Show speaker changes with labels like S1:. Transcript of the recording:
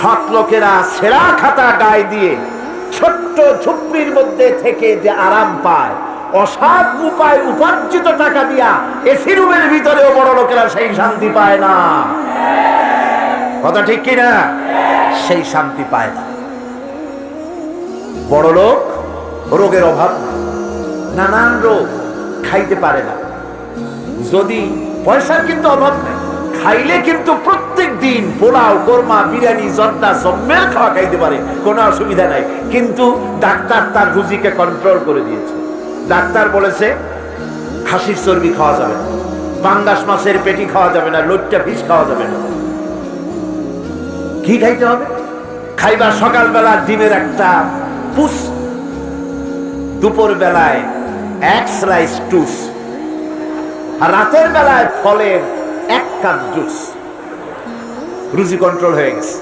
S1: সৎ লোকেরা ছেঁড়া খাতা গায়ে দিয়ে ছোট্ট ঝুপড়ির মধ্যে থেকে যে আরাম পায়, অসৎ উপায় উপার্জিত টাকা দিয়া এসি রুমের ভিতরেও বড় লোকেরা সেই শান্তি পায় না। কথা ঠিক কিনা? সেই শান্তি পায় না। বড় লোক রোগের অভাব, নানান রোগ, খাইতে পারে না। যদি পয়সার কিন্তু অভাব নেই, খাইলে কিন্তু প্রত্যেক দিন পোলাও, কোরমা, বিরিয়ানি, জর্দা জম্মের খাওয়া খাইতে পারে, কোনো অসুবিধা নাই। কিন্তু ডাক্তার তার রুজিকে কন্ট্রোল করে দিয়েছে। ডাক্তার বলেছে খাসির চর্বি খাওয়া যাবে না, পাঙ্গাস মাছের পেটি খাওয়া যাবে না, লইট্টা ফিশ খাওয়া যাবে না। কি খাইতে হবে? খাইবা সকালবেলা ডিমের একটা পুষ, দুপুর বেলায় এক স্লাইস টুস, আর রাতের বেলায় ফলের এক কাপ জুস। রুজি কন্ট্রোল হয়ে গেছে।